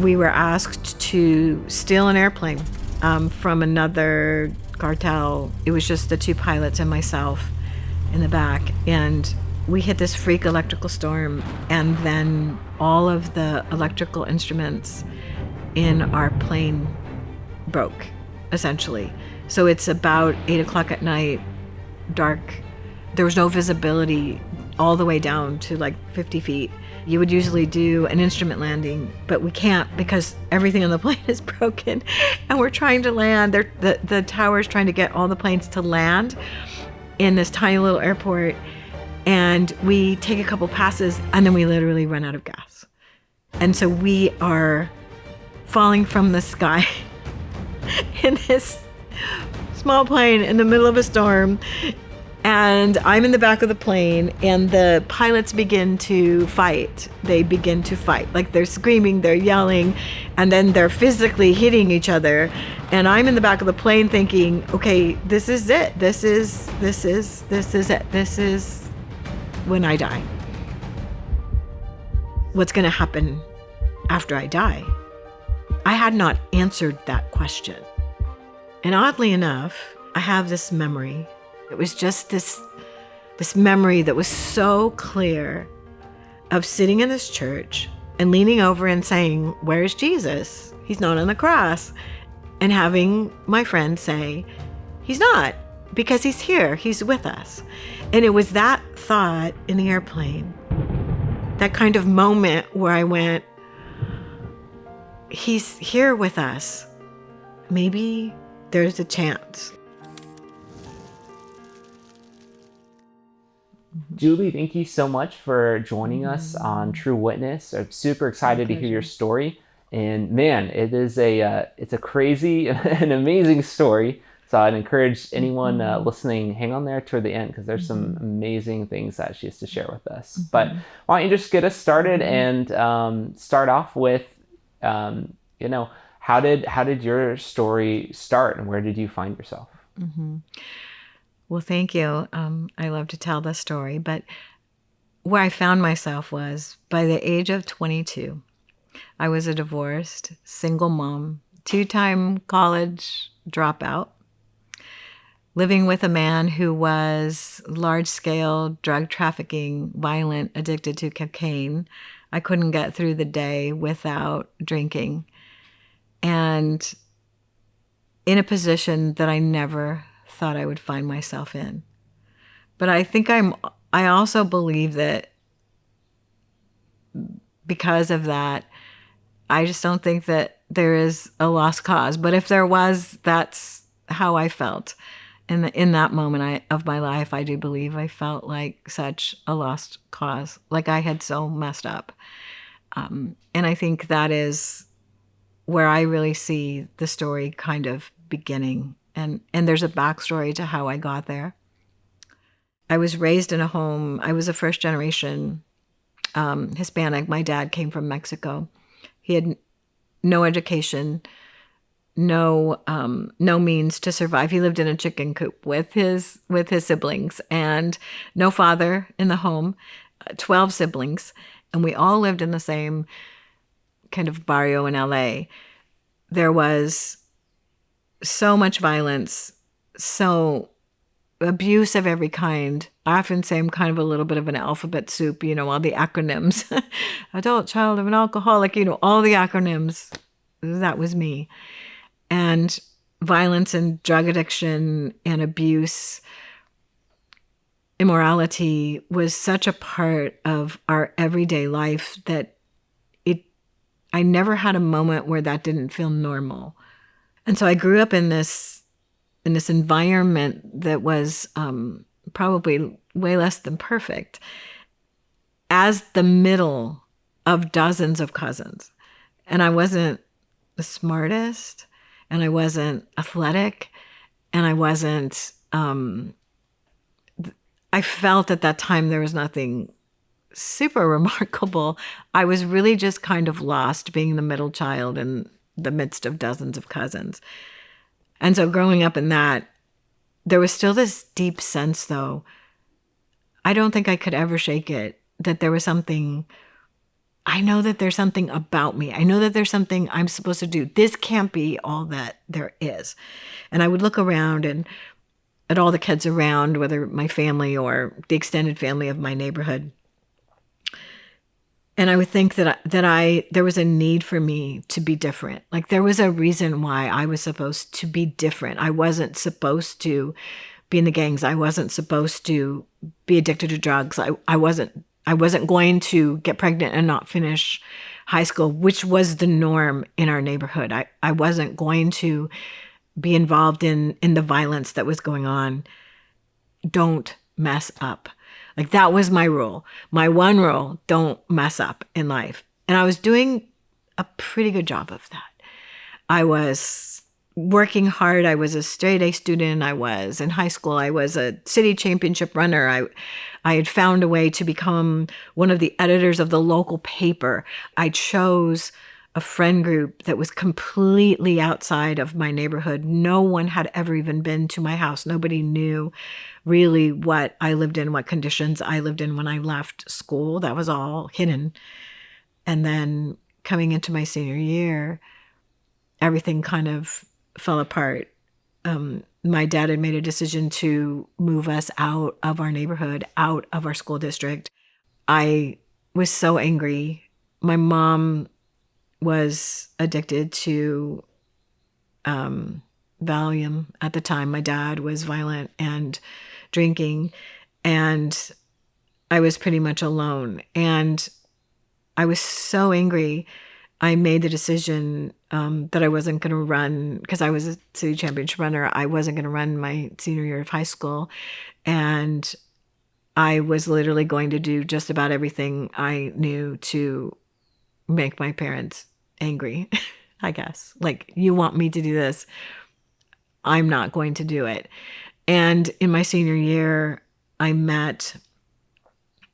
we were asked to steal an airplane from another cartel. It was just the two pilots and myself in the back. And we hit this freak electrical storm, and then all of the electrical instruments in our plane broke, essentially. So it's about 8 o'clock at night, dark. There was no visibility all the way down to like 50 feet. You would usually do an instrument landing, but we can't because everything on the plane is broken, and we're trying to land. The tower's trying to get all the planes to land in this tiny little airport, and we take a couple passes, and then we literally run out of gas. And so we are falling from the sky in this small plane in the middle of a storm. And I'm in the back of the plane, and the pilots begin to fight. They begin to fight. Like, they're screaming, they're yelling, and then they're physically hitting each other. And I'm in the back of the plane thinking, okay, this is it. This is it. This is when I die. What's going to happen after I die? I had not answered that question. And oddly enough, I have this memory. It was just this memory that was so clear of sitting in this church and leaning over and saying, "Where's Jesus? He's not on the cross." And having my friend say, "He's not, because he's here. He's with us." And it was that thought in the airplane, that kind of moment where I went, he's here with us. Maybe there's a chance. Julie, thank you so much for joining us on TruWitness. I'm super excited to hear your story. And man, it's a crazy and amazing story. So I'd encourage anyone listening, hang on there toward the end, because there's some amazing things that she has to share with us. But why don't you just get us started and start off with, how did your story start, and where did you find yourself? Well, thank you. I love to tell the story, but where I found myself was by the age of 22. I was a divorced, single mom, 2-time college dropout, living with a man who was large-scale drug trafficking, violent, addicted to cocaine. I couldn't get through the day without drinking, and in a position that I never thought I would find myself in. But I think I also believe that because of that, I just don't think that there is a lost cause. But if there was, that's how I felt. In that moment of my life, I do believe I felt like such a lost cause, like I had so messed up. And I think that is where I really see the story kind of beginning. And there's a backstory to how I got there. I was raised in a home. I was a first generation Hispanic. My dad came from Mexico. He had no education, no means to survive. He lived in a chicken coop with his siblings, and no father in the home, 12 siblings, and we all lived in the same kind of barrio in LA. There was so much violence, so abuse of every kind. I often say I'm kind of a little bit of an alphabet soup, all the acronyms. Adult, child of an alcoholic, all the acronyms. That was me. And violence and drug addiction and abuse, immorality was such a part of our everyday life that I never had a moment where that didn't feel normal. And so I grew up in this environment that was probably way less than perfect, as the middle of dozens of cousins. And I wasn't the smartest, and I wasn't athletic, and I wasn't, I felt at that time there was nothing super remarkable. I was really just kind of lost being the middle child in the midst of dozens of cousins. And so growing up in that, there was still this deep sense, though, I don't think I could ever shake it, that there was something I know that there's something about me. I know that there's something I'm supposed to do. This can't be all that there is. And I would look around and at all the kids around, whether my family or the extended family of my neighborhood. And I would think that there was a need for me to be different. Like there was a reason why I was supposed to be different. I wasn't supposed to be in the gangs. I wasn't supposed to be addicted to drugs. I wasn't going to get pregnant and not finish high school, which was the norm in our neighborhood. I wasn't going to be involved in the violence that was going on. Don't mess up. Like that was my rule. My one rule, don't mess up in life. And I was doing a pretty good job of that. I was working hard. I was a straight A student. I was in high school. I was a city championship runner. I had found a way to become one of the editors of the local paper. I chose a friend group that was completely outside of my neighborhood. No one had ever even been to my house. Nobody knew really what I lived in, what conditions I lived in when I left school. That was all hidden. And then coming into my senior year, everything kind of fell apart. My dad had made a decision to move us out of our neighborhood, out of our school district. I was so angry. My mom was addicted to Valium at the time. My dad was violent and drinking, and I was pretty much alone. And I was so angry. I made the decision that I wasn't going to run, because I was a city championship runner. I wasn't going to run my senior year of high school. And I was literally going to do just about everything I knew to make my parents angry, I guess. Like, you want me to do this? I'm not going to do it. And in my senior year, I met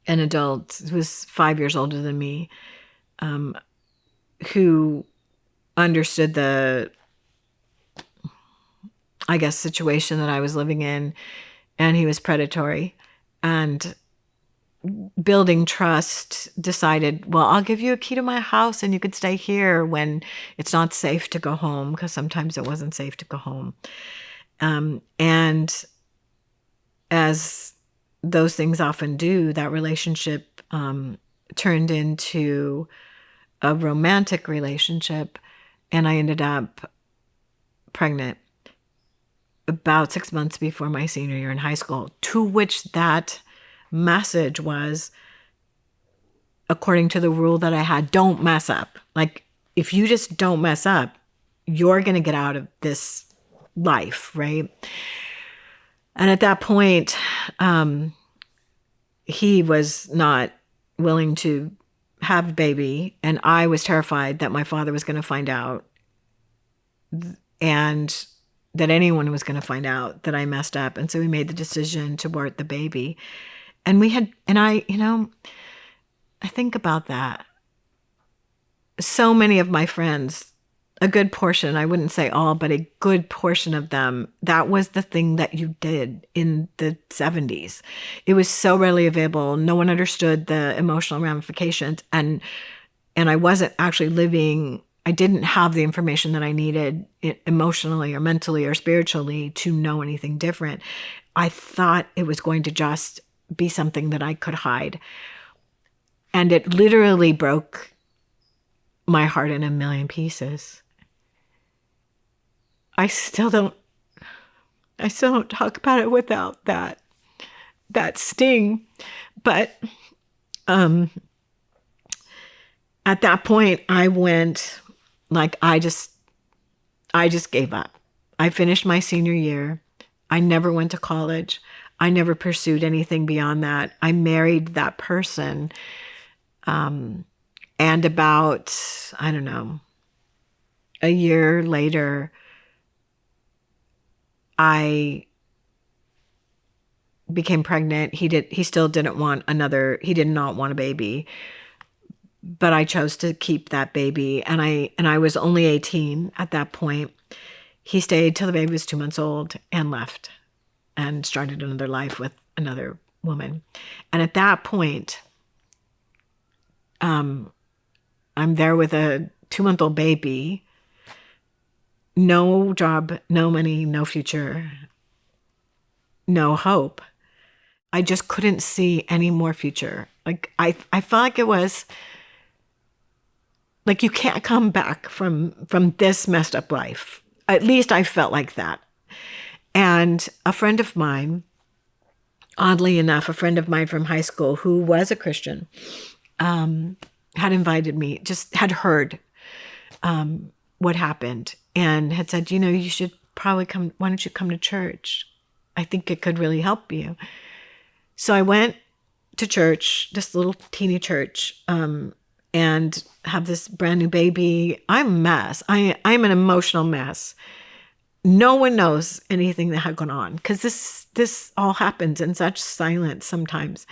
an adult who was 5 years older than me, who understood the, I guess, situation that I was living in. And he was predatory. And building trust, decided, well, I'll give you a key to my house and you could stay here when it's not safe to go home, because sometimes it wasn't safe to go home. And as those things often do, that relationship turned into a romantic relationship, and I ended up pregnant about 6 months before my senior year in high school, to which that message was, according to the rule that I had, don't mess up. Like, if you just don't mess up, you're going to get out of this life, right? And at that point, he was not willing to have a baby, and I was terrified that my father was going to find out, and that anyone was going to find out that I messed up. And so we made the decision to abort the baby. And I think about that. So many of my friends, a good portion, I wouldn't say all, but a good portion of them, that was the thing that you did in the 70s. It was so readily available. No one understood the emotional ramifications. And I wasn't actually living, I didn't have the information that I needed emotionally or mentally or spiritually to know anything different. I thought it was going to just be something that I could hide. And it literally broke my heart in a million pieces. I still don't talk about it without that sting. But at that point, I went, like, I just gave up. I finished my senior year. I never went to college. I never pursued anything beyond that. I married that person. And about, I don't know, a year later, I became pregnant. He did not want a baby, but I chose to keep that baby. And I was only 18 at that point. He stayed till the baby was 2 months old and left and started another life with another woman. And at that point, I'm there with a 2-month-old baby, no job, no money, no future, no hope. I just couldn't see any more future. Like I felt like it was like you can't come back from this messed up life. At least I felt like that. And a friend of mine, oddly enough, a friend of mine from high school who was a Christian, had invited me, just had heard what happened and had said, you should probably come. Why don't you come to church? I think it could really help you. So I went to church, this little teeny church, and have this brand new baby. I'm a mess. I'm an emotional mess. No one knows anything that had gone on because this all happens in such silence sometimes.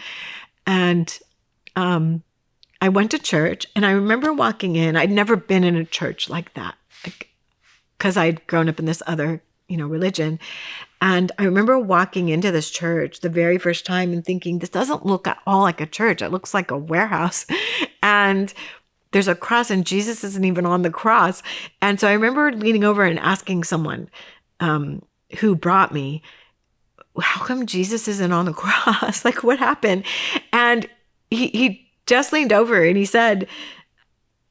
And I went to church, and I remember walking in. I'd never been in a church like that, because I'd grown up in this other, religion. And I remember walking into this church the very first time and thinking, this doesn't look at all like a church. It looks like a warehouse. And there's a cross, and Jesus isn't even on the cross. And so I remember leaning over and asking someone who brought me, how come Jesus isn't on the cross? Like, what happened? And he just leaned over and he said,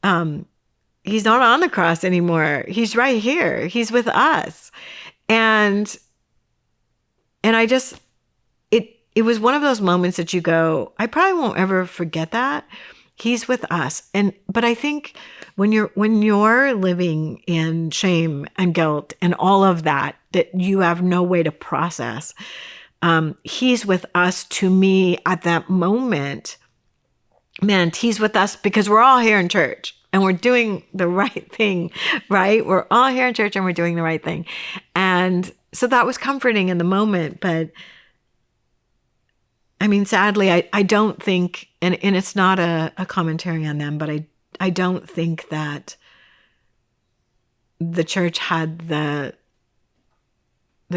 he's not on the cross anymore. He's right here. He's with us. And I just, it was one of those moments that you go, I probably won't ever forget that. He's with us. But I think when you're living in shame and guilt and all of that you have no way to process, he's with us, to me at that moment meant he's with us because we're all here in church and we're doing the right thing, right? We're all here in church and we're doing the right thing. And so that was comforting in the moment. But I mean, sadly, I don't think, and it's not a commentary on them, but I don't think that the church had the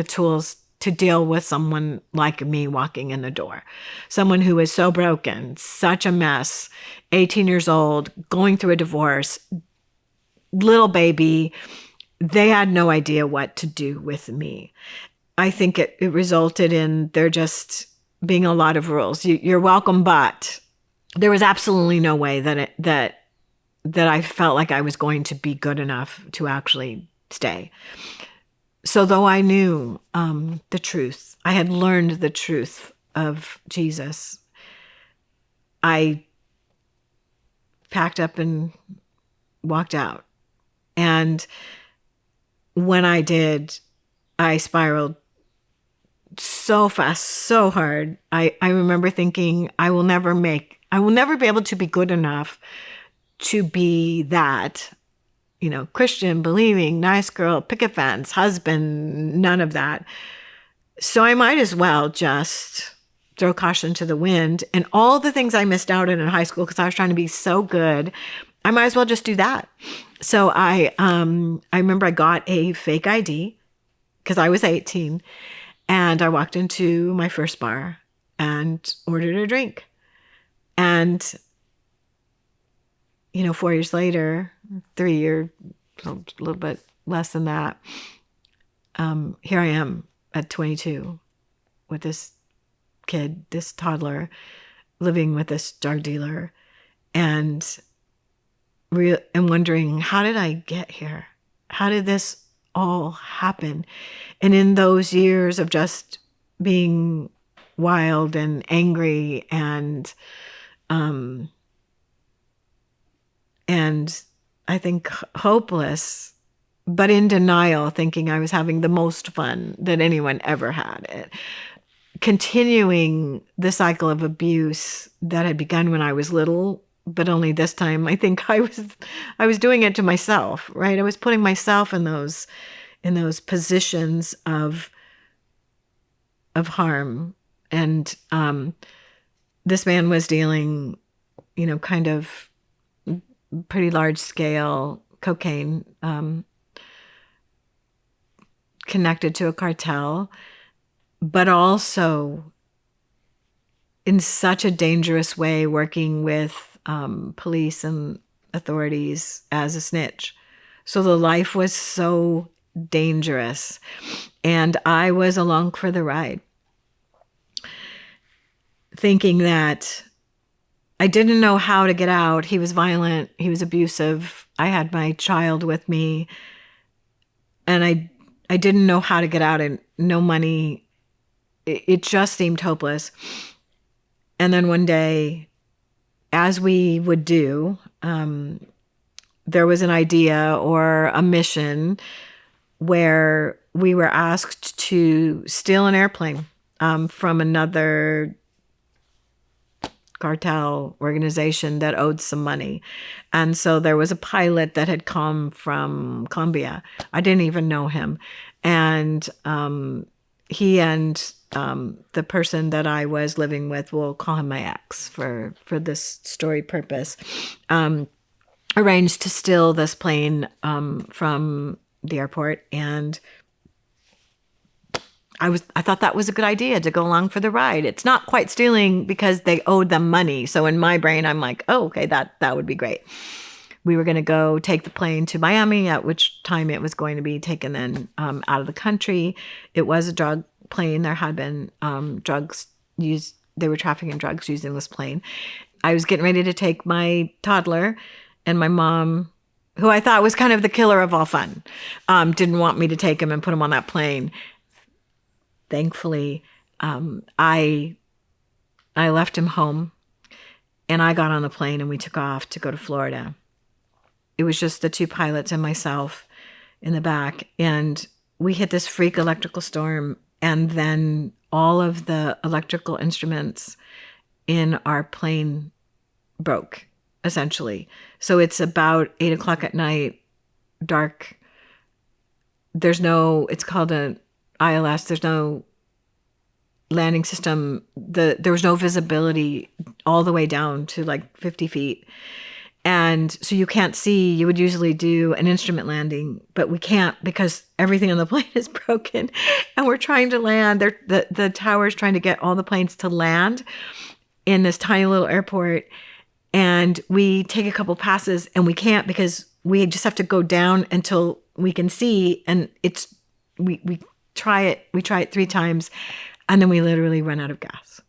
tools to deal with someone like me walking in the door. Someone who is so broken, such a mess, 18 years old, going through a divorce, little baby. They had no idea what to do with me. I think it resulted in there just being a lot of rules. You're welcome, but there was absolutely no way that I felt like I was going to be good enough to actually stay. So though I knew the truth, I had learned the truth of Jesus, I packed up and walked out. And when I did, I spiraled so fast, so hard. I remember thinking, I will never be able to be good enough to be that, Christian, believing, nice girl, picket fence, husband, none of that. So I might as well just throw caution to the wind, and all the things I missed out on in high school because I was trying to be so good, I might as well just do that. So I remember I got a fake ID because I was 18, and I walked into my first bar and ordered a drink. And 4 years later, 3 years, a little bit less than that, here I am at 22 with this kid, this toddler, living with this drug dealer, and wondering, how did I get here? How did this all happen? And in those years of just being wild and angry and I think hopeless, but in denial, thinking I was having the most fun that anyone ever had. Continuing the cycle of abuse that had begun when I was little, but only this time I think I was doing it to myself, right? I was putting myself in those positions of harm. And this man was dealing, kind of pretty large scale cocaine, connected to a cartel, but also in such a dangerous way, working with police and authorities as a snitch. So the life was so dangerous. And I was along for the ride, thinking that I didn't know how to get out. He was violent. He was abusive. I had my child with me. And I didn't know how to get out, and no money. It just seemed hopeless. And then one day, as we would do, there was an idea or a mission where we were asked to steal an airplane from another cartel organization that owed some money. And so there was a pilot that had come from Colombia. I didn't even know him. And he and the person that I was living with, we'll call him my ex for this story purpose, arranged to steal this plane from the airport. And I thought that was a good idea to go along for the ride. It's not quite stealing because they owed them money. So in my brain, I'm like, oh, okay, that would be great. We were going to go take the plane to Miami, at which time it was going to be taken then out of the country. It was a drug plane. There had been drugs used. They were trafficking drugs using this plane. I was getting ready to take my toddler, and my mom, who I thought was kind of the killer of all fun, didn't want me to take him and put him on that plane. Thankfully, I left him home, and I got on the plane and we took off to go to Florida. It was just the two pilots and myself in the back, and we hit this freak electrical storm, and then all of the electrical instruments in our plane broke, essentially. So it's about 8:00 at night, dark. It's called an ILS. There's no landing system. There was no visibility all the way down to like 50 feet. And so you can't see. You would usually do an instrument landing, but we can't because everything on the plane is broken. And we're trying to land. The tower's trying to get all the planes to land in this tiny little airport. And we take a couple passes and we can't because we just have to go down until we can see. And we try it 3 times, and then we literally run out of gas.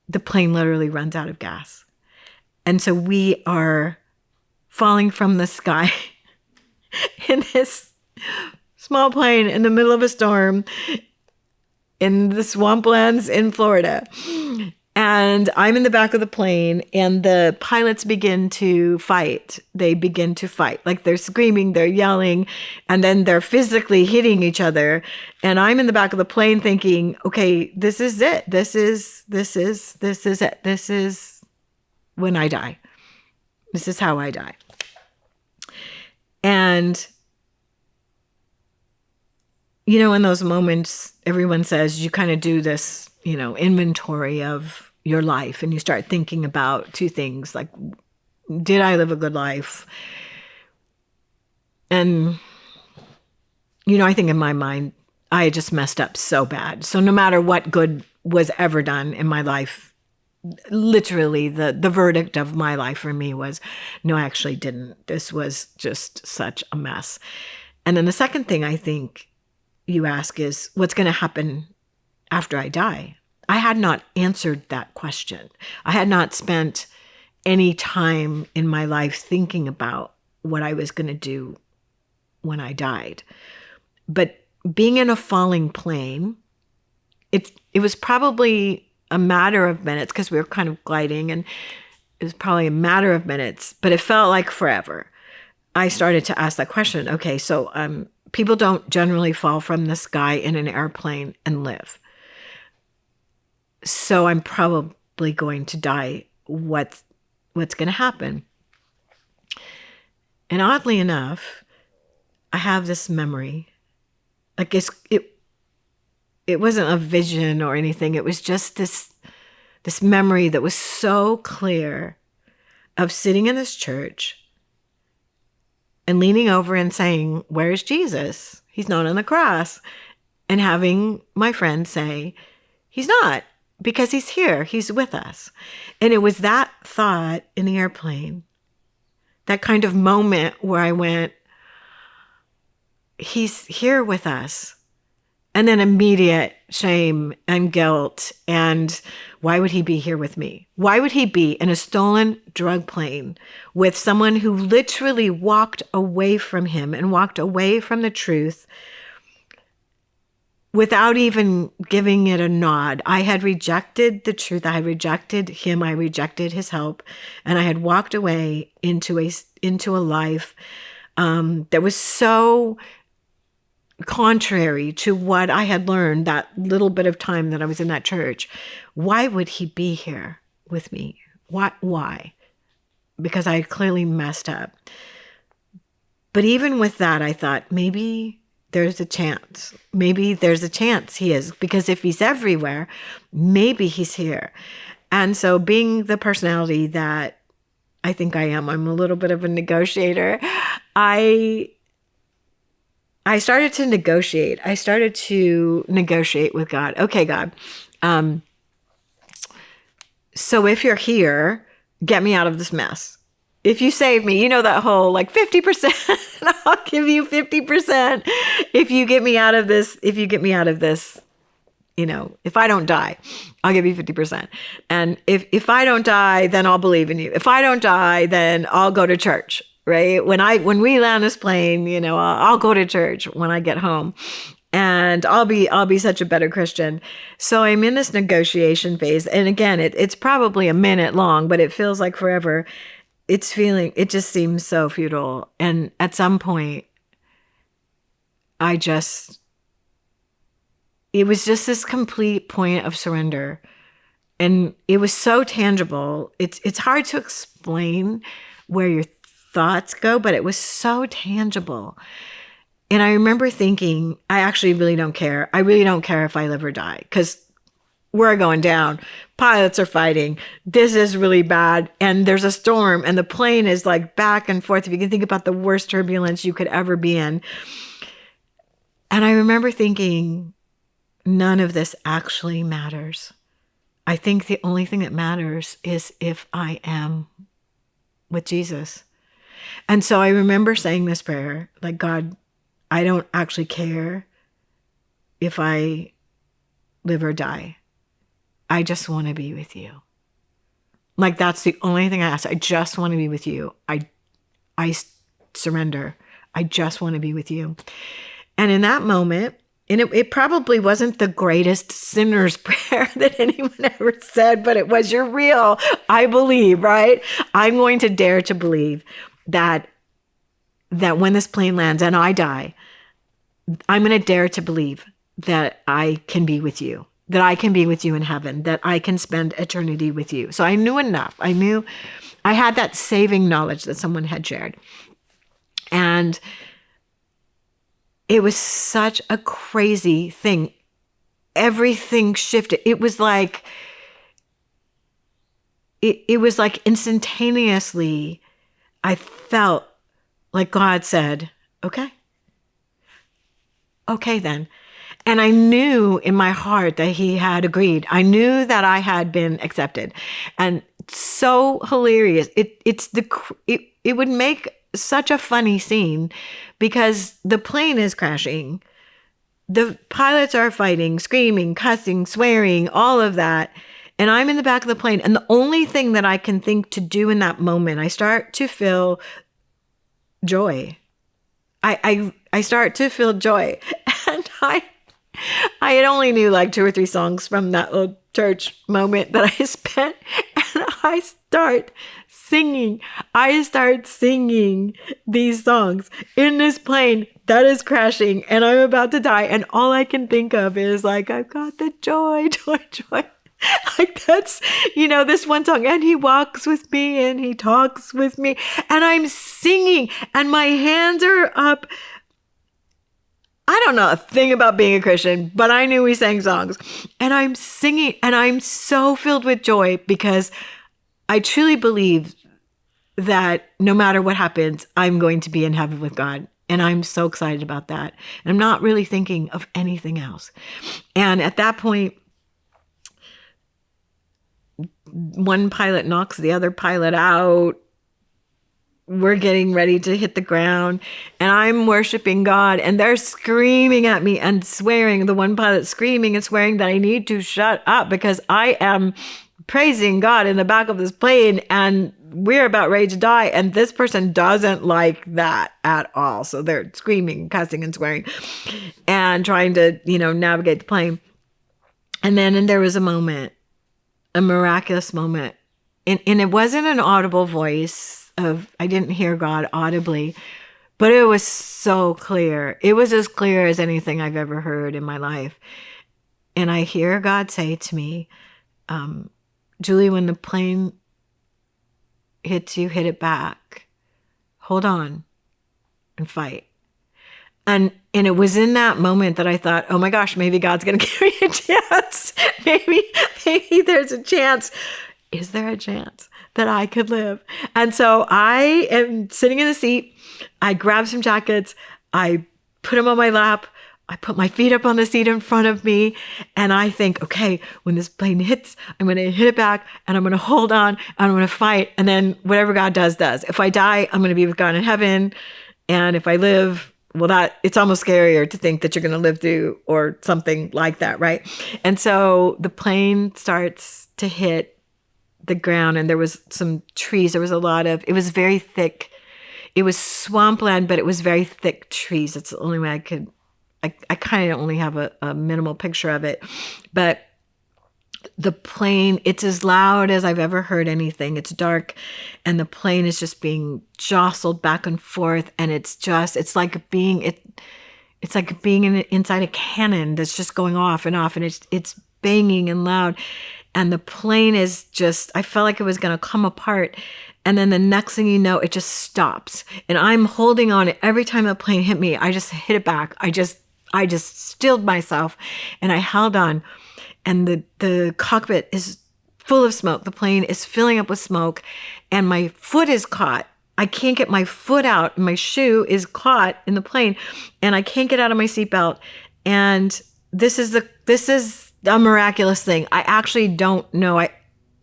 The plane literally runs out of gas. And so we are falling from the sky in this small plane in the middle of a storm in the swamplands in Florida. And I'm in the back of the plane, and the pilots begin to fight. They begin to fight. Like they're screaming, they're yelling, and then they're physically hitting each other. And I'm in the back of the plane thinking, okay, this is it. This is it. This is when I die. This is how I die. And, in those moments, everyone says you kind of do this, inventory of your life, and you start thinking about 2 things, like, did I live a good life? And, I think in my mind, I had just messed up so bad. So no matter what good was ever done in my life, literally the verdict of my life for me was, no, I actually didn't. This was just such a mess. And then the second thing I think you ask is, what's going to happen after I die? I had not answered that question. I had not spent any time in my life thinking about what I was going to do when I died. But being in a falling plane, it was probably a matter of minutes, because we were kind of gliding, and it was probably a matter of minutes, but it felt like forever. I started to ask that question. Okay, so people don't generally fall from the sky in an airplane and live. So I'm probably going to die. What's going to happen? And oddly enough, I have this memory. Like it wasn't a vision or anything. It was just this memory that was so clear of sitting in this church and leaning over and saying, "Where's Jesus? He's not on the cross." And having my friend say, "He's not, because he's here. He's with us." And it was that thought in the airplane that kind of moment where I went, he's here with us. And then immediate shame and guilt. And why would he be here with me? Why would he be in a stolen drug plane with someone who literally walked away from him and walked away from the truth without even giving it a nod? I had rejected the truth. I had rejected him. I rejected his help. And I had walked away into a life that was so contrary to what I had learned that little bit of time that I was in that church. Why would he be here with me? Why? Because I had clearly messed up. But even with that, I thought, maybe there's a chance. Maybe there's a chance he is. Because if he's everywhere, maybe he's here. And so being the personality that I think I am, I'm a little bit of a negotiator. I started to negotiate. I started to negotiate with God. Okay, God. So if you're here, get me out of this mess. If you save me, that whole 50%, I'll give you 50%. If you get me out of this, if I don't die, I'll give you 50%. And if I don't die, then I'll believe in you. If I don't die, then I'll go to church. Right? When we land this plane, I'll go to church when I get home, and I'll be such a better Christian. So I'm in this negotiation phase. And again, it's probably a minute long, but it feels like forever. It just seems so futile. And at some point, it was just this complete point of surrender. And it was so tangible. It's hard to explain where your thoughts go, but it was so tangible. And I remember thinking, I actually really don't care. I really don't care if I live or die, because we're going down. Pilots are fighting. This is really bad. And there's a storm and the plane is back and forth. If you can think about the worst turbulence you could ever be in. And I remember thinking, none of this actually matters. I think the only thing that matters is if I am with Jesus. And so I remember saying this prayer, God, I don't actually care if I live or die. I just want to be with you. That's the only thing I ask. I just want to be with you. I surrender. I just want to be with you. And in that moment, and it probably wasn't the greatest sinner's prayer that anyone ever said, but it was, you're real. I believe, right? I'm going to dare to believe that when this plane lands and I die, I'm going to dare to believe that I can be with you, that I can be with you in heaven, that I can spend eternity with you. So I knew enough. I knew I had that saving knowledge that someone had shared. And it was such a crazy thing. Everything shifted. It was like instantaneously, I felt like God said, okay then. And I knew in my heart that he had agreed. I knew that I had been accepted. And so hilarious. It would make such a funny scene because the plane is crashing. The pilots are fighting, screaming, cussing, swearing, all of that. And I'm in the back of the plane. And the only thing that I can think to do in that moment, I start to feel joy. I start to feel joy. And I had only knew 2 or 3 songs from that old church moment that I spent. And I start singing. These songs in this plane that is crashing and I'm about to die. And all I can think of is I've got the joy. That's, this one song, and he walks with me and he talks with me, and I'm singing and my hands are up. I don't know a thing about being a Christian, but I knew we sang songs, and I'm singing and I'm so filled with joy because I truly believe that no matter what happens, I'm going to be in heaven with God. And I'm so excited about that. And I'm not really thinking of anything else. And at that point, one pilot knocks the other pilot out. we're getting ready to hit the ground, and I'm worshiping God, and they're screaming at me and swearing. The one pilot screaming and swearing that I need to shut up because I am praising God in the back of this plane, and we're about ready to die. And this person doesn't like that at all. So they're screaming, cussing, and swearing and trying to, navigate the plane. And then there was a moment, a miraculous moment. And it wasn't an audible voice I didn't hear God audibly, but it was so clear. It was as clear as anything I've ever heard in my life. And I hear God say to me, Julie, when the plane hits you, hit it back. Hold on and fight. And it was in that moment that I thought, oh my gosh, maybe God's going to give me a chance. Maybe there's a chance. Is there a chance that I could live? And so I am sitting in the seat. I grab some jackets. I put them on my lap. I put my feet up on the seat in front of me. And I think, okay, when this plane hits, I'm going to hit it back and I'm going to hold on and I'm going to fight. And then whatever God does. If I die, I'm going to be with God in heaven. And if I live, well, it's almost scarier to think that you're going to live through or something like that, right? And so the plane starts to hit the ground, and there was some trees. There was it was very thick. It was swampland, but it was very thick trees. That's the only way I kind of only have a minimal picture of it. But the plane, it's as loud as I've ever heard anything. It's dark, and the plane is just being jostled back and forth. And it's like being inside a cannon that's just going off, and it's banging and loud. And the plane is just, I felt like it was going to come apart. And then the next thing you know, it just stops. And I'm holding on. Every time the plane hit me, I just hit it back. I just stilled myself and I held on. And the cockpit is full of smoke. The plane is filling up with smoke. And my foot is caught. I can't get my foot out. My shoe is caught in the plane. And I can't get out of my seatbelt. And this is a miraculous thing. I actually don't know.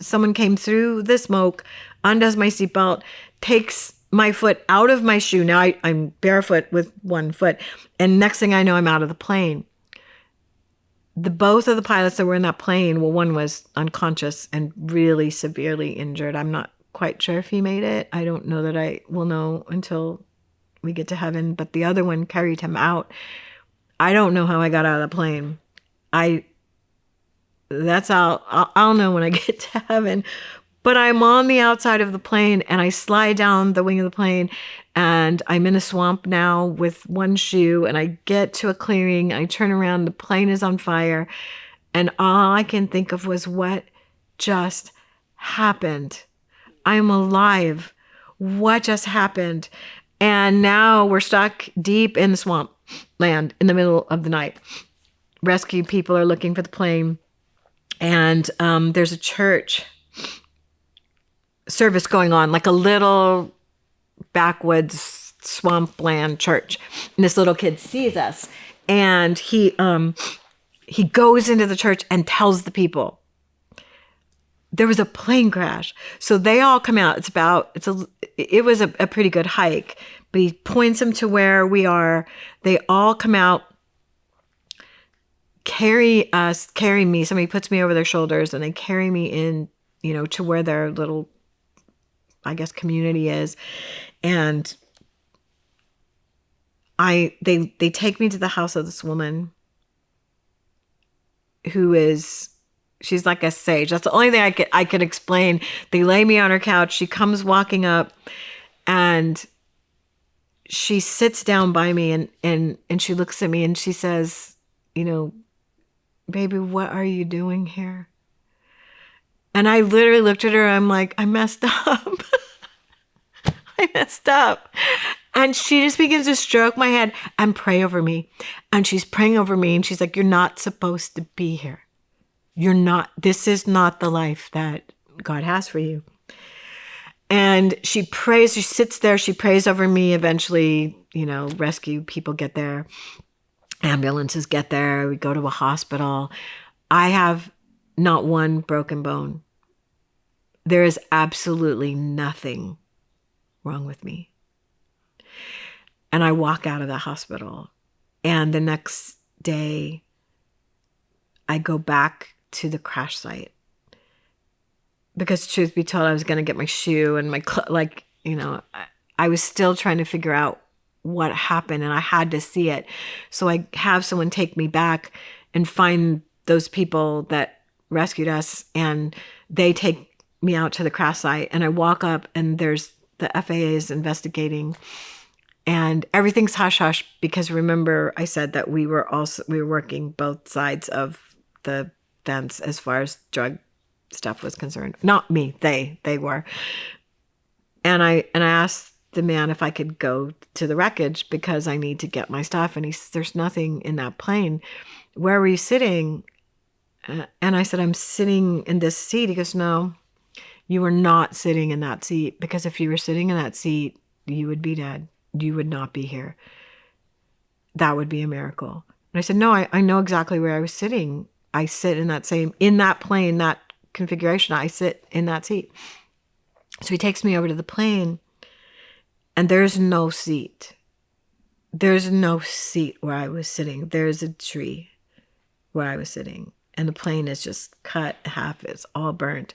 Someone came through the smoke, undoes my seatbelt, takes my foot out of my shoe. Now I'm barefoot with one foot. And next thing I know, I'm out of the plane. Both of the pilots that were in that plane, well, one was unconscious and really severely injured. I'm not quite sure if he made it. I don't know that I will know until we get to heaven. But the other one carried him out. I don't know how I got out of the plane. I'll know when I get to heaven. But I'm on the outside of the plane and I slide down the wing of the plane and I'm in a swamp now with one shoe, and I get to a clearing. I turn around, the plane is on fire, and all I can think of was what just happened. I'm alive. What just happened? And now we're stuck deep in the swamp land in the middle of the night. Rescue people are looking for the plane. And there's a church service going on, like a little backwoods swampland church. And this little kid sees us, and he goes into the church and tells the people there was a plane crash. So they all come out. It was a pretty good hike, but he points them to where we are. They all come out. Carry me. Somebody puts me over their shoulders and they carry me in, to where their little, I guess, community is. And they take me to the house of this woman she's like a sage. That's the only thing I could explain. They lay me on her couch. She comes walking up and she sits down by me and she looks at me and she says, baby, what are you doing here? And I literally looked at her. I'm like, I messed up. I messed up. And she just begins to stroke my head and pray over me. And she's praying over me. And she's like, you're not supposed to be here. This is not the life that God has for you. And she sits there. She prays over me. Eventually, rescue people get there. Ambulances get there. We go to a hospital. I have not one broken bone. There is absolutely nothing wrong with me. And I walk out of the hospital. And the next day, I go back to the crash site. Because truth be told, I was going to get my shoe and my, I was still trying to figure out what happened, and I had to see it. So I have someone take me back and find those people that rescued us, and they take me out to the crash site, and I walk up, and there's the FAA is investigating, and everything's hush hush, because remember I said that we were working both sides of the fence as far as drug stuff was concerned. Not me, they were. And I asked the man if I could go to the wreckage because I need to get my stuff. And he said, there's nothing in that plane. Where were you sitting? And I said, I'm sitting in this seat. He goes, no, you were not sitting in that seat, because if you were sitting in that seat, you would be dead. You would not be here. That would be a miracle. And I said, no, I know exactly where I was sitting. I sit in that plane, that configuration, I sit in that seat. So he takes me over to the plane, and there's no seat. There's no seat where I was sitting. There's a tree where I was sitting, and the plane is just cut in half. It's all burnt.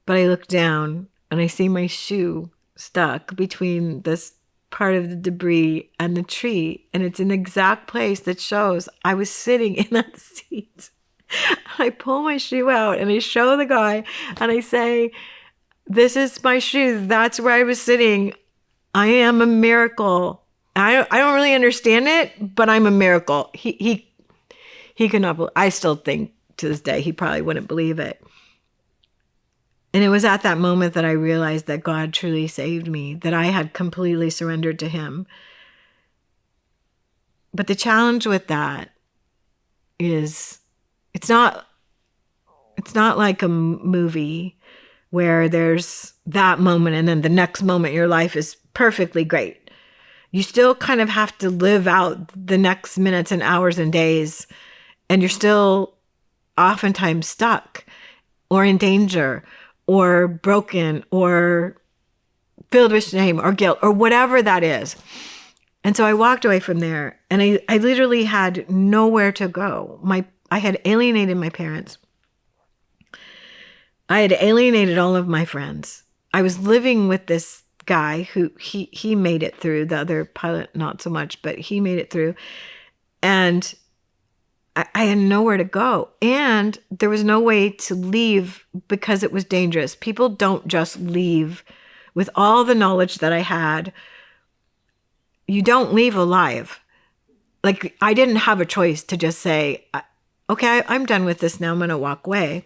But I look down, and I see my shoe stuck between this part of the debris and the tree, and it's in the exact place that shows I was sitting in that seat. I pull my shoe out, and I show the guy, and I say, this is my shoe. That's where I was sitting. I am a miracle. I don't really understand it, but I'm a miracle. He could not believe. I still think to this day he probably wouldn't believe it. And it was at that moment that I realized that God truly saved me, that I had completely surrendered to him. But the challenge with that is it's not like a movie where there's that moment and then the next moment your life is perfectly great. You still kind of have to live out the next minutes and hours and days, and you're still oftentimes stuck or in danger or broken or filled with shame or guilt or whatever that is. And so I walked away from there, and I literally had nowhere to go. I had alienated my parents. I had alienated all of my friends. I was living with this guy who he made it through. The other pilot, not so much, but he made it through. And I had nowhere to go. And there was no way to leave because it was dangerous. People don't just leave with all the knowledge that I had. You don't leave alive. Like, I didn't have a choice to just say, okay, I'm done with this now. I'm going to walk away.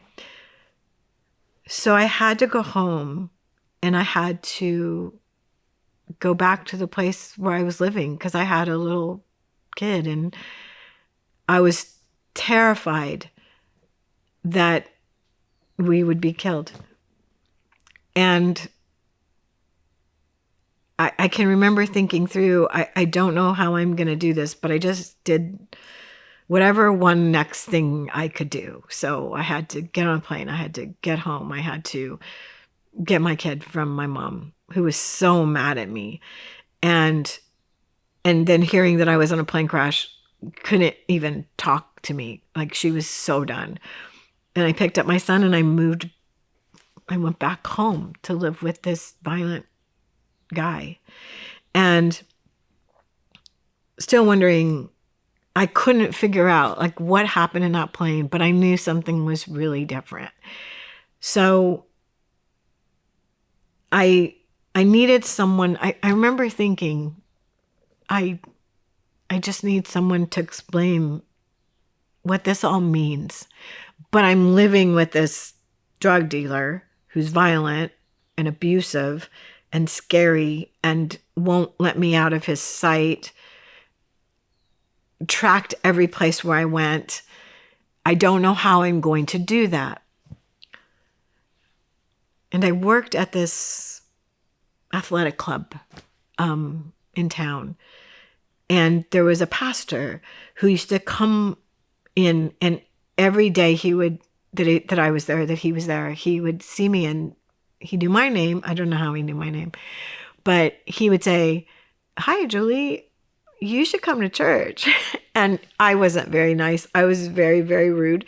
So I had to go home, and I had to go back to the place where I was living because I had a little kid, and I was terrified that we would be killed. And I can remember thinking through, I don't know how I'm going to do this, but I just did whatever one next thing I could do. So I had to get on a plane. I had to get home. I had to get my kid from my mom, who was so mad at me. And then hearing that I was on a plane crash, couldn't even talk to me. Like, she was so done. And I picked up my son, and I went back home to live with this violent guy. And still wondering, I couldn't figure out like what happened in that plane, but I knew something was really different. So I needed someone. I remember thinking, I just need someone to explain what this all means. But I'm living with this drug dealer who's violent and abusive and scary and won't let me out of his sight, tracked every place where I went. I don't know how I'm going to do that. And I worked at this athletic club in town. And there was a pastor who used to come in, and every day he would, that I was there, that he was there, he would see me, and he knew my name. I don't know how he knew my name, But he would say, "Hi, Julie, you should come to church." And I wasn't very nice. I was very, very rude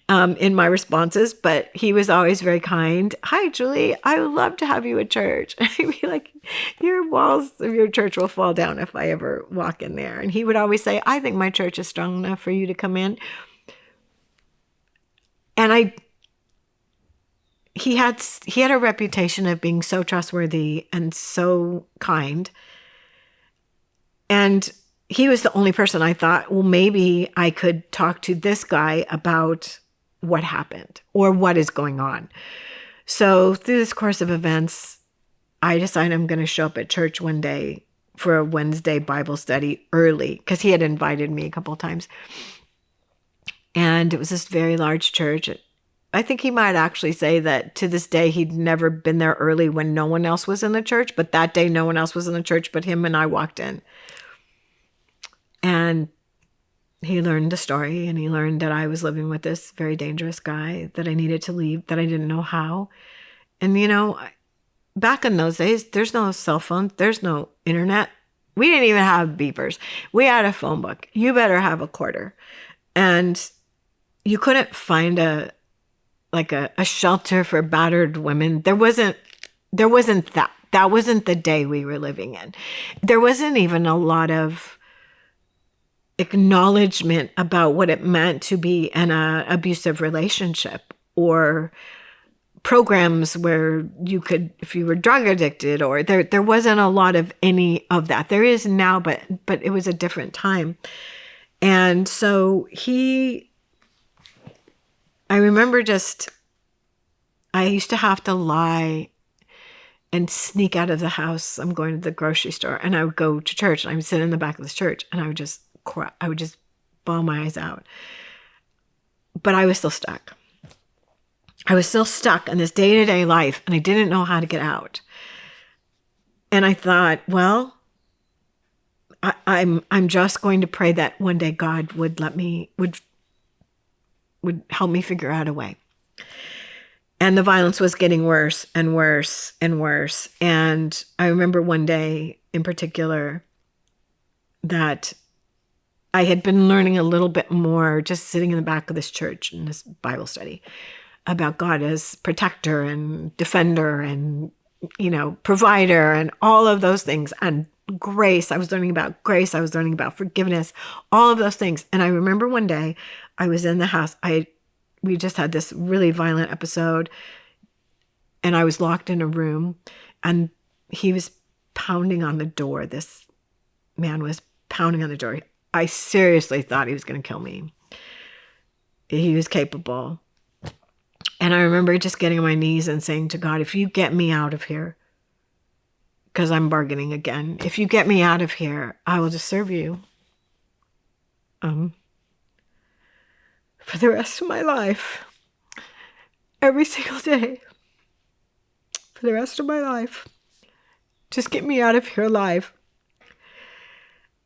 in my responses, but he was always very kind. "Hi, Julie, I would love to have you at church." I'd be like, "Your walls of your church will fall down if I ever walk in there." And he would always say, "I think my church is strong enough for you to come in." And he had a reputation of being so trustworthy and so kind. And he was the only person I thought, well, maybe I could talk to this guy about what happened or what is going on. So through this course of events, I decided I'm going to show up at church one day for a Wednesday Bible study early, because he had invited me a couple of times. And it was this very large church. I think he might actually say that to this day, he'd never been there early when no one else was in the church. But that day, no one else was in the church but him, and I walked in. And he learned the story, and he learned that I was living with this very dangerous guy, that I needed to leave, that I didn't know how. And, back in those days, there's no cell phone, there's no internet. We didn't even have beepers. We had a phone book. You better have a quarter. And you couldn't find a shelter for battered women. There wasn't that. That wasn't the day we were living in. There wasn't even a lot of acknowledgement about what it meant to be in an abusive relationship, or programs where you could, if you were drug addicted, or there wasn't a lot of any of that. There is now, but it was a different time. And so I remember I used to have to lie and sneak out of the house. I'm going to the grocery store, and I would go to church, and I would sit in the back of this church, and I would just cry. I would just bawl my eyes out. But I was still stuck. I was still stuck in this day-to-day life, and I didn't know how to get out. And I thought, well, I'm just going to pray that one day God would help me figure out a way. And the violence was getting worse and worse and worse. And I remember one day in particular that I had been learning a little bit more, just sitting in the back of this church in this Bible study, about God as protector and defender and, provider and all of those things. And grace. I was learning about grace. I was learning about forgiveness, all of those things. And I remember one day I was in the house. We just had this really violent episode, and I was locked in a room, and he was pounding on the door. This man was pounding on the door. I seriously thought he was going to kill me. He was capable. And I remember just getting on my knees and saying to God, if you get me out of here, because I'm bargaining again, if you get me out of here, I will just serve you for the rest of my life, every single day, for the rest of my life. Just get me out of here alive.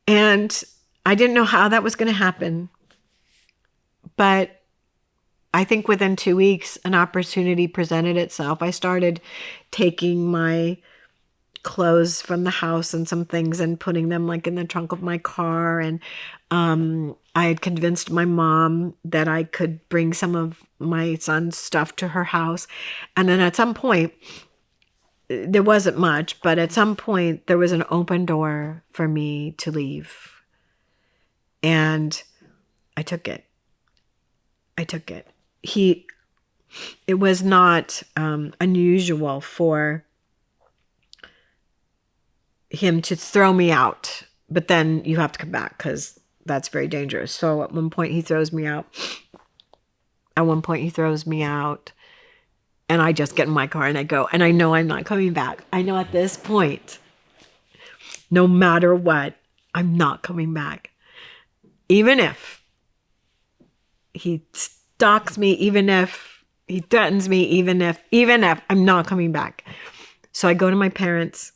And I didn't know how that was going to happen, but I think within 2 weeks, an opportunity presented itself. I started taking my clothes from the house and some things and putting them in the trunk of my car. And I had convinced my mom that I could bring some of my son's stuff to her house. And then at some point, there wasn't much, but at some point there was an open door for me to leave. And I took it. It was not unusual for him to throw me out, but then you have to come back because that's very dangerous. So at one point he throws me out. And I just get in my car and I go, and I know I'm not coming back. I know at this point, no matter what, I'm not coming back. Even if he stalks me, even if he threatens me, even if I'm not coming back. So I go to my parents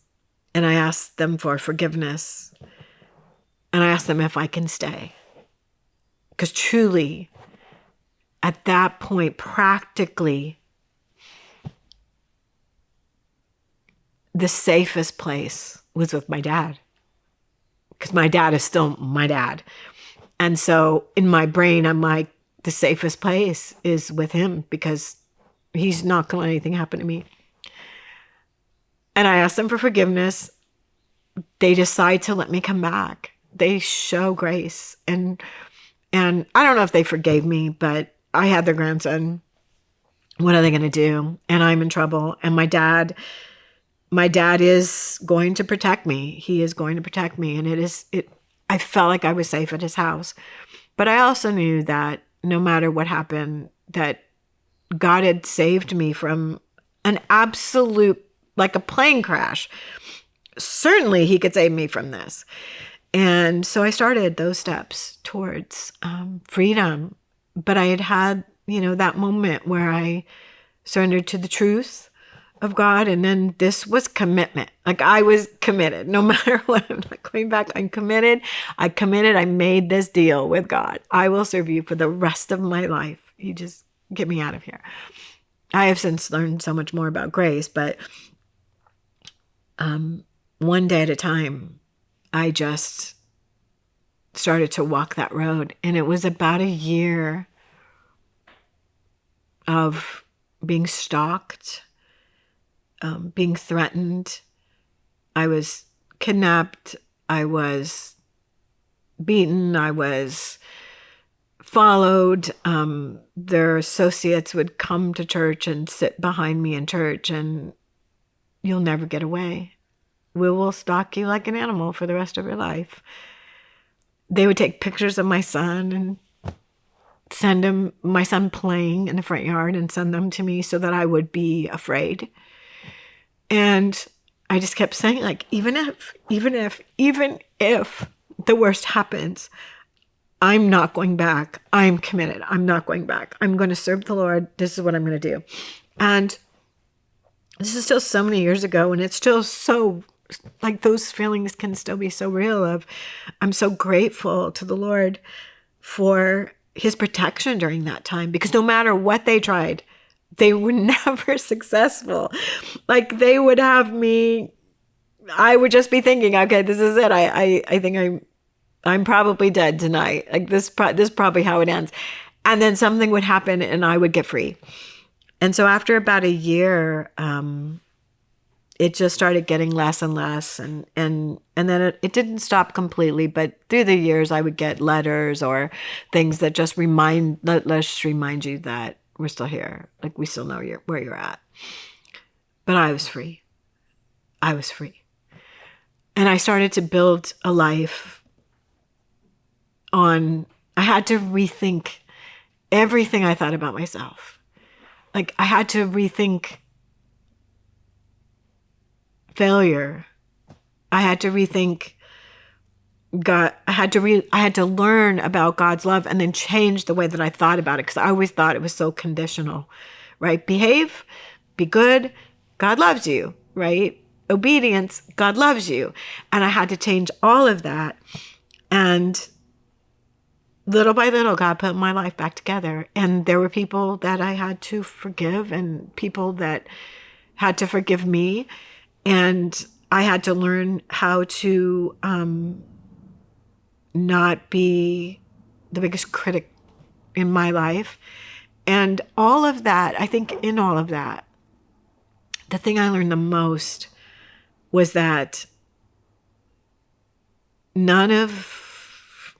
and I ask them for forgiveness. And I ask them if I can stay. Because truly, at that point, practically, the safest place was with my dad, because my dad is still my dad. And so in my brain, I'm like, the safest place is with him because he's not going to let anything happen to me. And I asked them for forgiveness. They decide to let me come back. They show grace. And I don't know if they forgave me, but I had their grandson. What are they going to do? And I'm in trouble. And my dad is going to protect me. He is going to protect me. And I felt like I was safe at his house. But I also knew that no matter what happened, that God had saved me from an absolute, like a plane crash. Certainly he could save me from this. And so I started those steps towards freedom. But I had, that moment where I surrendered to the truth of God. And then this was commitment. Like, I was committed. No matter what, I'm not going back. I'm committed. I made this deal with God. I will serve you for the rest of my life. You just get me out of here. I have since learned so much more about grace, but one day at a time, I just started to walk that road. And it was about a year of being stalked, being threatened. I was kidnapped. I was beaten. I was followed. Their associates would come to church and sit behind me in church, and you'll never get away. We will stalk you like an animal for the rest of your life. They would take pictures of my son and send him, my son playing in the front yard, and send them to me so that I would be afraid. And I just kept saying, like, even if the worst happens, I'm not going back. I'm committed. I'm not going back. I'm going to serve the Lord. This is what I'm going to do. And this is still so many years ago, and it's still so, like, those feelings can still be so real of, I'm so grateful to the Lord for his protection during that time, because no matter what they tried, they were never successful. Like, they would have me, I would just be thinking, okay, this is it. I think I'm probably dead tonight. Like, this is probably how it ends. And then something would happen and I would get free. And so after about a year, it just started getting less and less. And then it didn't stop completely, but through the years I would get letters or things that just let's just remind you that we're still here. Like, we still know where you're at. But I was free. I was free. And I started to build a life I had to rethink everything I thought about myself. Like, I had to rethink failure. I had to rethink God. I had to learn about God's love and then change the way that I thought about it, because I always thought it was so conditional, right? Behave, be good, God loves you, right? Obedience, God loves you. And I had to change all of that. And little by little, God put my life back together. And there were people that I had to forgive and people that had to forgive me. And I had to learn how to not be the biggest critic in my life. And all of that, I think in all of that, the thing I learned the most was that none of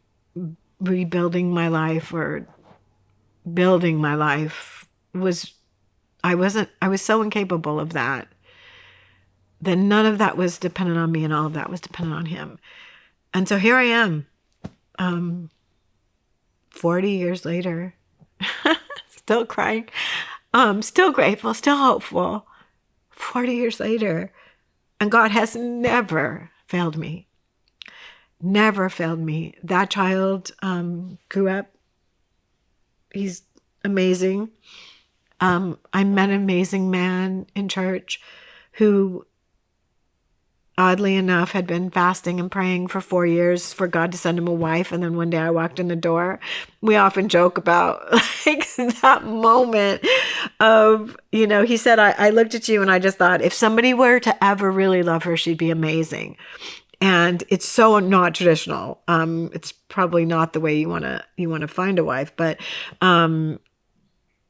rebuilding my life or building my life I was so incapable of that. Then none of that was dependent on me, and all of that was dependent on him. And so here I am, 40 years later, still crying, still grateful, still hopeful, 40 years later. And God has never failed me, never failed me. That child grew up. He's amazing. I met an amazing man in church who oddly enough, had been fasting and praying for 4 years for God to send him a wife. And then one day I walked in the door. We often joke about like that moment of, he said, I looked at you and I just thought, if somebody were to ever really love her, she'd be amazing. And it's so not traditional. It's probably not the way you want to find a wife, but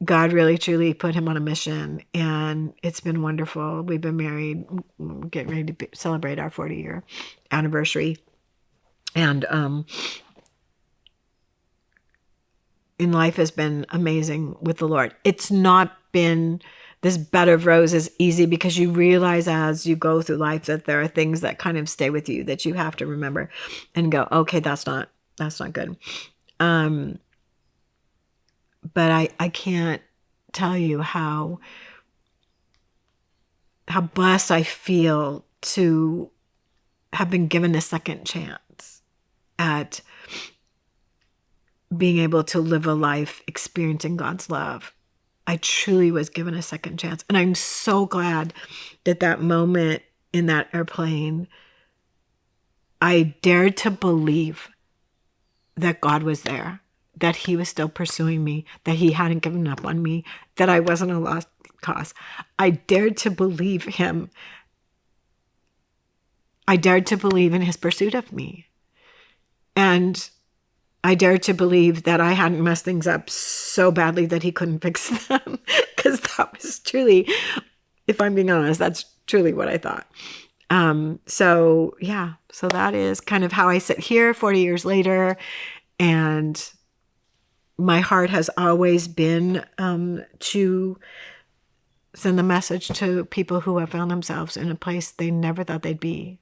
God really truly put him on a mission, and it's been wonderful. We've been married, getting ready to celebrate our 40-year anniversary. And in life has been amazing with the Lord. It's not been this bed of roses easy, because you realize as you go through life that there are things that kind of stay with you that you have to remember and go, okay, that's not good. But I can't tell you how blessed I feel to have been given a second chance at being able to live a life experiencing God's love. I truly was given a second chance. And I'm so glad that moment in that airplane, I dared to believe that God was there, that he was still pursuing me, that he hadn't given up on me, that I wasn't a lost cause. I dared to believe him. I dared to believe in his pursuit of me. And I dared to believe that I hadn't messed things up so badly that he couldn't fix them. Because that was truly, if I'm being honest, that's truly what I thought. So that is kind of how I sit here 40 years later. And my heart has always been to send the message to people who have found themselves in a place they never thought they'd be.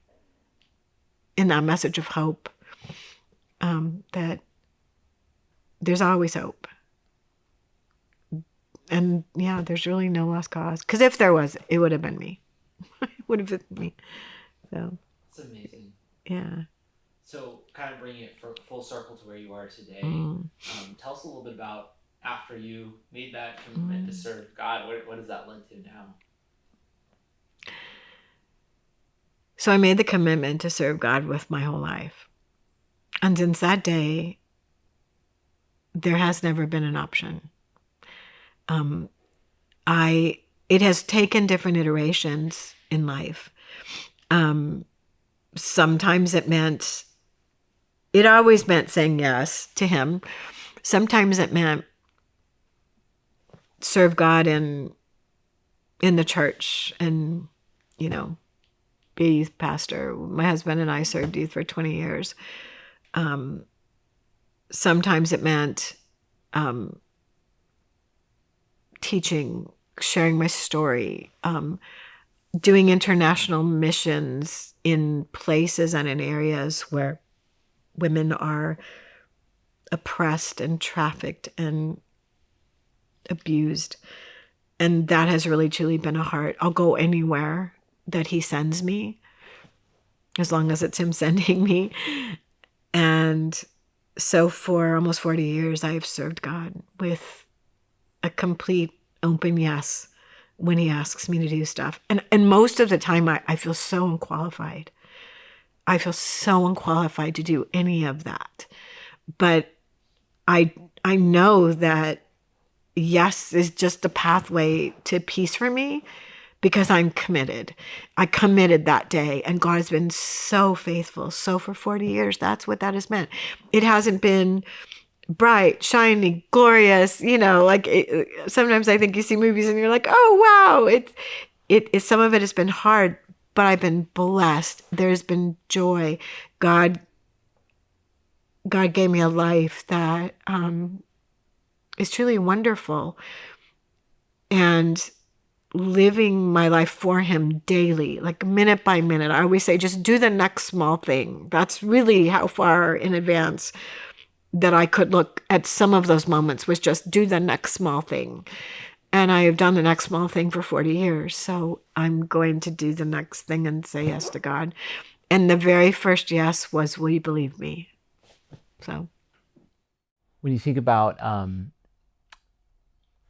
In that message of hope, that there's always hope. And there's really no lost cause. Because if there was, it would have been me. It would have been me. So. It's amazing. Yeah. So kind of bringing it full circle to where you are today, tell us a little bit about after you made that commitment to serve God, what has that led to now? So I made the commitment to serve God with my whole life. And since that day, there has never been an option. It has taken different iterations in life. Sometimes it always meant saying yes to him. Sometimes it meant serve God in the church and, be a youth pastor. My husband and I served youth for 20 years. Sometimes it meant teaching, sharing my story, doing international missions in places and in areas where women are oppressed and trafficked and abused. And that has really truly been a heart. I'll go anywhere that he sends me, as long as it's him sending me. And so for almost 40 years, I have served God with a complete open yes when he asks me to do stuff. And most of the time, I feel so unqualified. I feel so unqualified to do any of that. But I know that yes is just a pathway to peace for me, because I'm committed. I committed that day, and God has been so faithful. So for 40 years, that's what that has meant. It hasn't been bright, shiny, glorious, sometimes I think you see movies and you're like, oh, wow. It some of it has been hard, but I've been blessed. There's been joy. God gave me a life that is truly wonderful. And living my life for him daily, like minute by minute. I always say, just do the next small thing. That's really how far in advance that I could look at some of those moments, was just do the next small thing. And I have done the next small thing for 40 years. So I'm going to do the next thing and say yes to God. And the very first yes was, will you believe me? So when you think about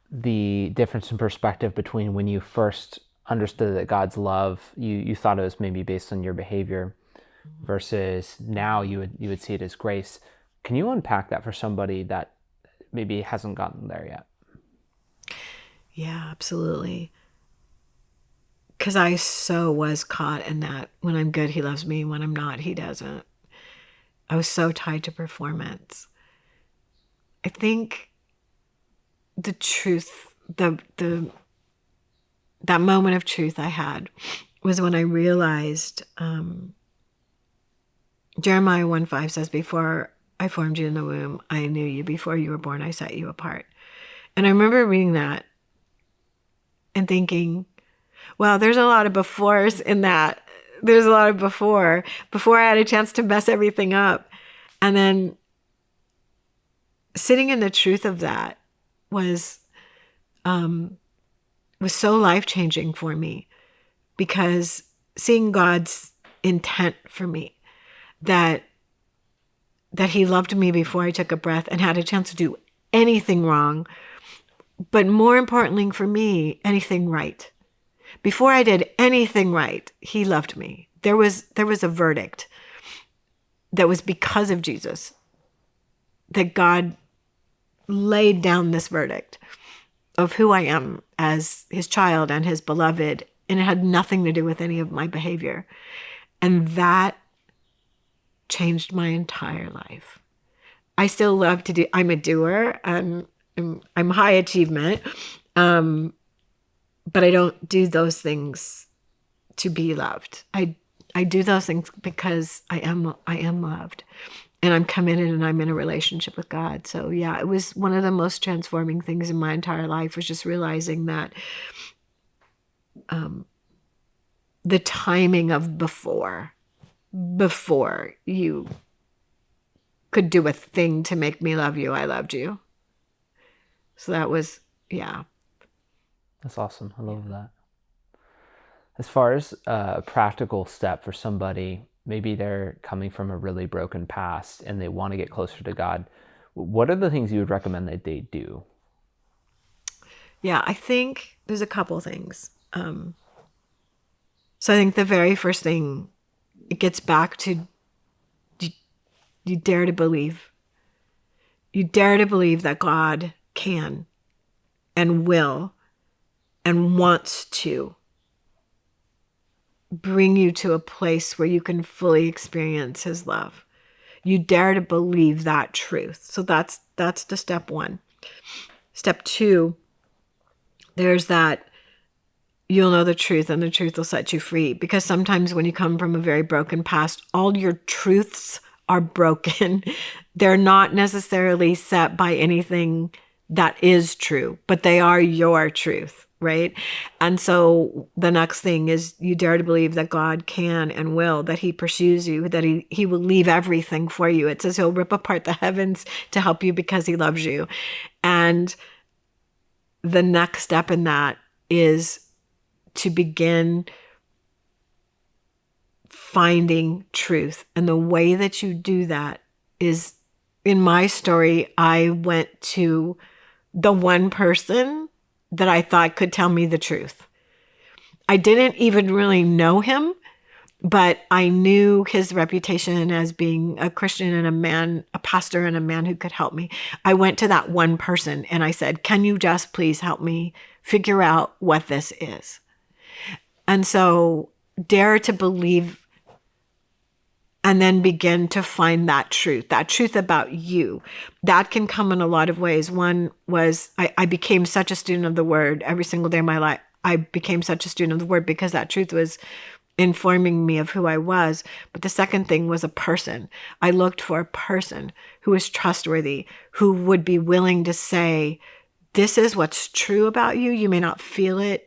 the difference in perspective between when you first understood that God's love, you thought it was maybe based on your behavior, versus now you would see it as grace. Can you unpack that for somebody that maybe hasn't gotten there yet? Yeah, absolutely. Because I so was caught in that when I'm good, he loves me. When I'm not, he doesn't. I was so tied to performance. I think the truth, that moment of truth I had was when I realized Jeremiah 1:5 says, before I formed you in the womb, I knew you. Before you were born, I set you apart. And I remember reading that and thinking, wow, there's a lot of befores in that. There's a lot of before I had a chance to mess everything up. And then sitting in the truth of that was so life-changing for me, because seeing God's intent for me, that he loved me before I took a breath and had a chance to do anything wrong, but more importantly for me, anything right. Before I did anything right, he loved me. There was a verdict that was because of Jesus, that God laid down this verdict of who I am as his child and his beloved, and it had nothing to do with any of my behavior. And that changed my entire life. I still love to do, I'm a doer, and I'm high achievement, but I don't do those things to be loved. I do those things because I am loved, and I'm committed, and I'm in a relationship with God. So yeah, it was one of the most transforming things in my entire life, was just realizing that the timing of before you could do a thing to make me love you, I loved you. So that was, yeah. That's awesome. I love that. As far as a practical step for somebody, maybe they're coming from a really broken past and they want to get closer to God, what are the things you would recommend that they do? Yeah, I think there's a couple things. So I think the very first thing, it gets back to you dare to believe. You dare to believe that God can and will and wants to bring you to a place where you can fully experience his love. You dare to believe that truth. So that's the step one. Step two, there's that you'll know the truth and the truth will set you free. Because sometimes when you come from a very broken past, all your truths are broken. They're not necessarily set by anything that is true, but they are your truth, right? And so the next thing is you dare to believe that God can and will, that he pursues you, that he will leave everything for you. It says he'll rip apart the heavens to help you because he loves you. And the next step in that is to begin finding truth. And the way that you do that is, in my story, I went to the one person that I thought could tell me the truth. I didn't even really know him, but I knew his reputation as being a Christian and a pastor and a man who could help me. I went to that one person and I said, can you just please help me figure out what this is? And so dare to believe, and then begin to find that truth about you. That can come in a lot of ways. One was I became such a student of the word every single day of my life. I became such a student of the word because that truth was informing me of who I was. But the second thing was a person. I looked for a person who was trustworthy, who would be willing to say, this is what's true about you. You may not feel it.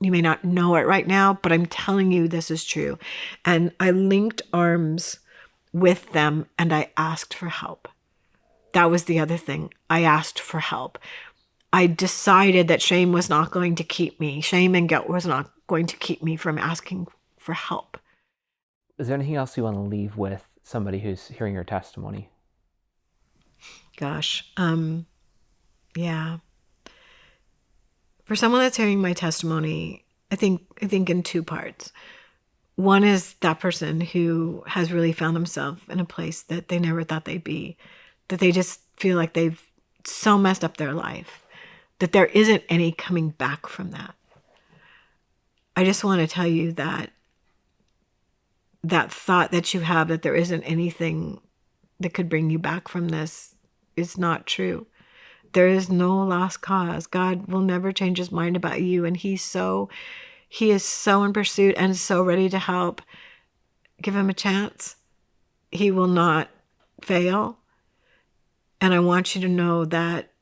You may not know it right now, but I'm telling you this is true. And I linked arms with them and I asked for help. That was the other thing. I asked for help. I decided that shame was not going to keep me. Shame and guilt was not going to keep me from asking for help. Is there anything else you want to leave with somebody who's hearing your testimony? Gosh, yeah. For someone that's hearing my testimony, I think in two parts. One is that person who has really found themselves in a place that they never thought they'd be, that they just feel like they've so messed up their life that there isn't any coming back from that. I just want to tell you that that thought that you have that there isn't anything that could bring you back from this is not true. There is no lost cause. God will never change his mind about you, and he is so in pursuit and so ready to help. Give him a chance. He will not fail. And I want you to know that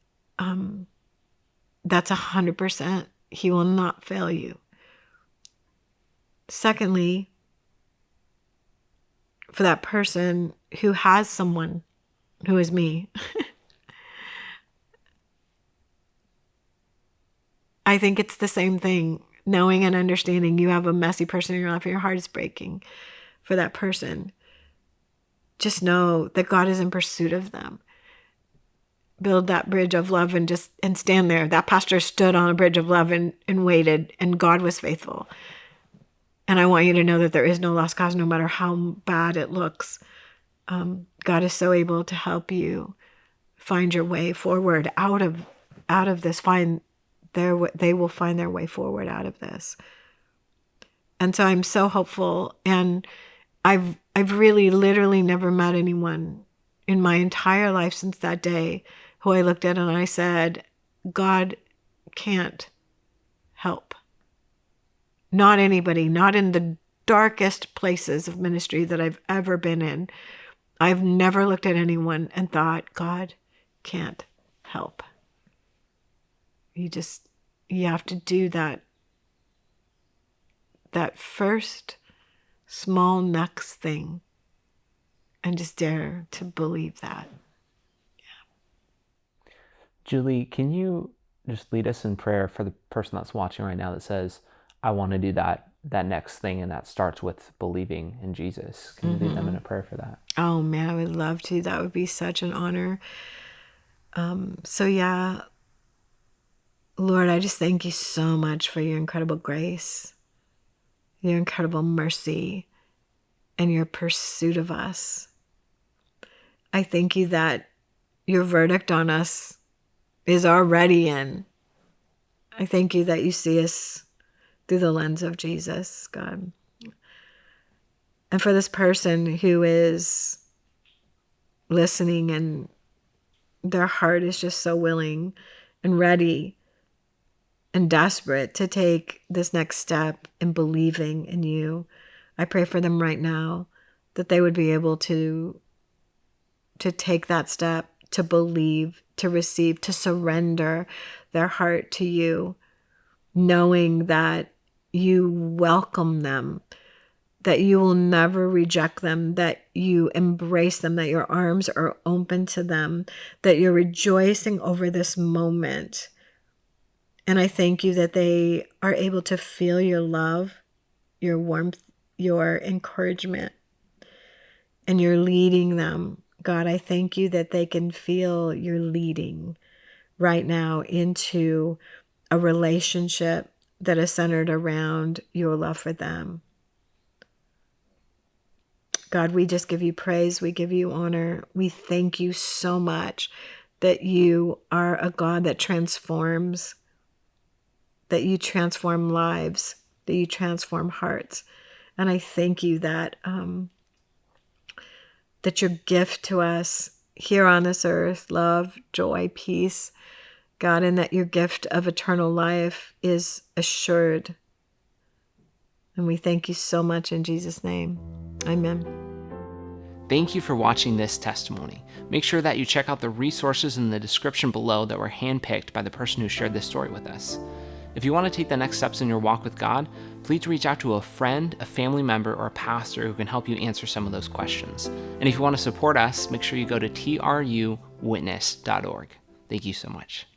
that's 100%. He will not fail you. Secondly, for that person who has someone who is me, I think it's the same thing. Knowing and understanding you have a messy person in your life and your heart is breaking for that person. Just know that God is in pursuit of them. Build that bridge of love and stand there. That pastor stood on a bridge of love and waited, and God was faithful. And I want you to know that there is no lost cause, no matter how bad it looks. God is so able to help you find your way forward out of this. They will find their way forward out of this. And so I'm so hopeful. And I've really literally never met anyone in my entire life since that day who I looked at and I said, God can't help. Not anybody, not in the darkest places of ministry that I've ever been in. I've never looked at anyone and thought, God can't help. You have to do that first small next thing and just dare to believe that. Yeah. Julie, can you just lead us in prayer for the person that's watching right now that says, I want to do that next thing, and that starts with believing in Jesus? Can you lead them in a prayer for that? Oh man, I would love to. That would be such an honor. So yeah, Lord, I just thank you so much for your incredible grace, your incredible mercy, and your pursuit of us. I thank you that your verdict on us is already in. I thank you that you see us through the lens of Jesus, God. And for this person who is listening and their heart is just so willing and ready and desperate to take this next step in believing in you, I pray for them right now that they would be able to take that step, to believe, to receive, to surrender their heart to you, knowing that you welcome them, that you will never reject them, that you embrace them, that your arms are open to them, that you're rejoicing over this moment. And I thank you that they are able to feel your love, your warmth, your encouragement, and you're leading them. God, I thank you that they can feel your leading right now into a relationship that is centered around your love for them. God, we just give you praise. We give you honor. We thank you so much that you are a God that transforms, that you transform lives, that you transform hearts. And I thank you that that your gift to us here on this earth, love, joy, peace, God, and that your gift of eternal life is assured. And we thank you so much in Jesus' name. Amen. Thank you for watching this testimony. Make sure that you check out the resources in the description below that were handpicked by the person who shared this story with us. If you want to take the next steps in your walk with God, please reach out to a friend, a family member, or a pastor who can help you answer some of those questions. And if you want to support us, make sure you go to truwitness.org. Thank you so much.